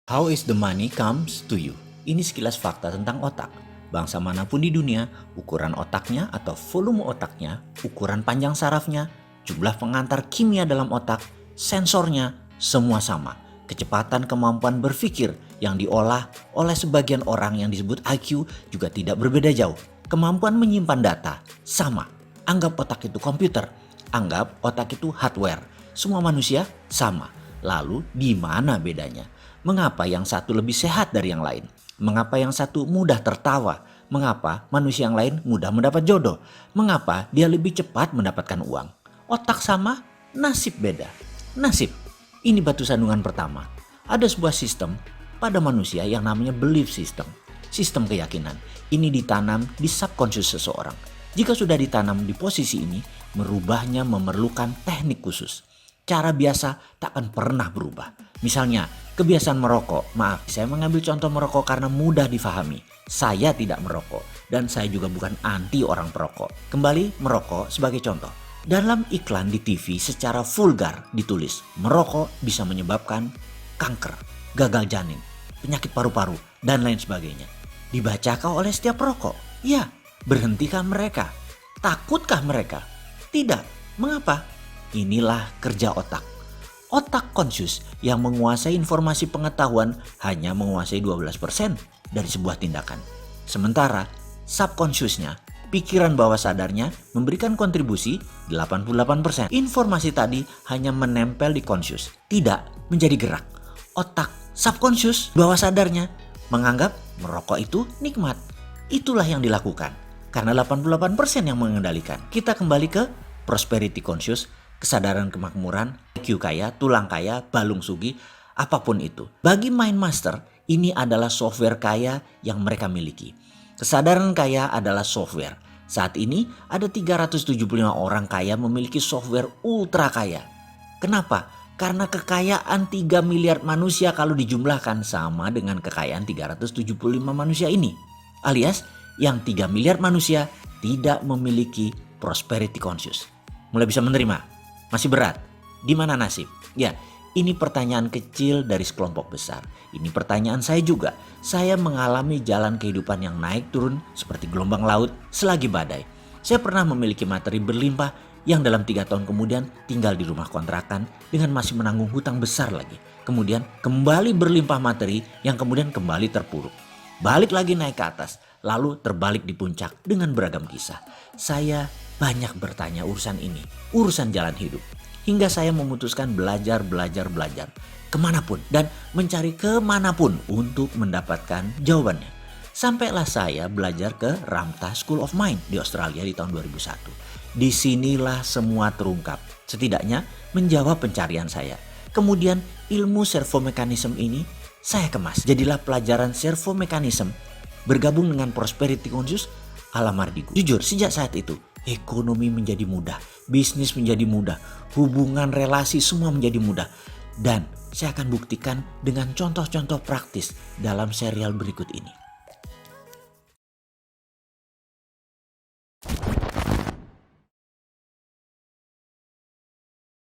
How is the money comes to you? Ini sekilas fakta tentang otak. Bangsa manapun di dunia, ukuran otaknya atau volume otaknya, ukuran panjang sarafnya, jumlah pengantar kimia dalam otak, sensornya, semua sama. Kecepatan kemampuan berpikir yang diolah oleh sebagian orang yang disebut IQ juga tidak berbeda jauh. Kemampuan menyimpan data, sama. Anggap otak itu komputer, anggap otak itu hardware. Semua manusia sama. Lalu di mana bedanya? Mengapa yang satu lebih sehat dari yang lain? Mengapa yang satu mudah tertawa? Mengapa manusia yang lain mudah mendapat jodoh? Mengapa dia lebih cepat mendapatkan uang? Otak sama, nasib beda. Nasib, ini batu sandungan pertama. Ada sebuah sistem pada manusia yang namanya belief system. Sistem keyakinan. Ini ditanam di subconscious seseorang. Jika sudah ditanam di posisi ini, merubahnya memerlukan teknik khusus. Cara biasa tak akan pernah berubah. Misalnya, kebiasaan merokok. Maaf, saya mengambil contoh merokok karena mudah difahami. Saya tidak merokok dan saya juga bukan anti orang perokok. Kembali merokok sebagai contoh. Dalam iklan di TV secara vulgar ditulis, merokok bisa menyebabkan kanker, gagal janin, penyakit paru-paru, dan lain sebagainya. Dibacakah oleh setiap perokok? Ya. Berhentikah mereka? Takutkah mereka? Tidak. Mengapa? Inilah kerja otak. Otak conscious yang menguasai informasi pengetahuan hanya menguasai 12% dari sebuah tindakan. Sementara subconsciousnya, pikiran bawah sadarnya memberikan kontribusi 88%. Informasi tadi hanya menempel di conscious, tidak menjadi gerak. Otak subconscious bawah sadarnya menganggap merokok itu nikmat. Itulah yang dilakukan karena 88% yang mengendalikan. Kita kembali ke prosperity conscious, kesadaran kemakmuran, IQ kaya, tulang kaya, balung sugi, apapun itu. Bagi Mind Master, ini adalah software kaya yang mereka miliki. Kesadaran kaya adalah software. Saat ini ada 375 orang kaya memiliki software ultra kaya. Kenapa? Karena kekayaan 3 miliar manusia kalau dijumlahkan sama dengan kekayaan 375 manusia ini. Alias yang 3 miliar manusia tidak memiliki prosperity conscious. Mulai bisa menerima? Masih berat? Di mana nasib? Ya, ini pertanyaan kecil dari sekelompok besar. Ini pertanyaan saya juga. Saya mengalami jalan kehidupan yang naik turun seperti gelombang laut selagi badai. Saya pernah memiliki materi berlimpah yang dalam 3 tahun kemudian tinggal di rumah kontrakan dengan masih menanggung hutang besar lagi. Kemudian kembali berlimpah materi yang kemudian kembali terpuruk. Balik lagi naik ke atas, lalu terbalik di puncak dengan beragam kisah. Saya banyak bertanya urusan ini, urusan jalan hidup. Hingga saya memutuskan belajar kemanapun dan mencari kemanapun untuk mendapatkan jawabannya. Sampailah saya belajar ke Ramtha School of Mind di Australia di tahun 2001. Disinilah semua terungkap, setidaknya menjawab pencarian saya. Kemudian ilmu servomekanisme ini saya kemas. Jadilah pelajaran servomekanisme bergabung dengan prosperity conscious ala Mardigu. Jujur, sejak saat itu ekonomi menjadi mudah, bisnis menjadi mudah, hubungan relasi semua menjadi mudah. Dan saya akan buktikan dengan contoh-contoh praktis dalam serial berikut ini.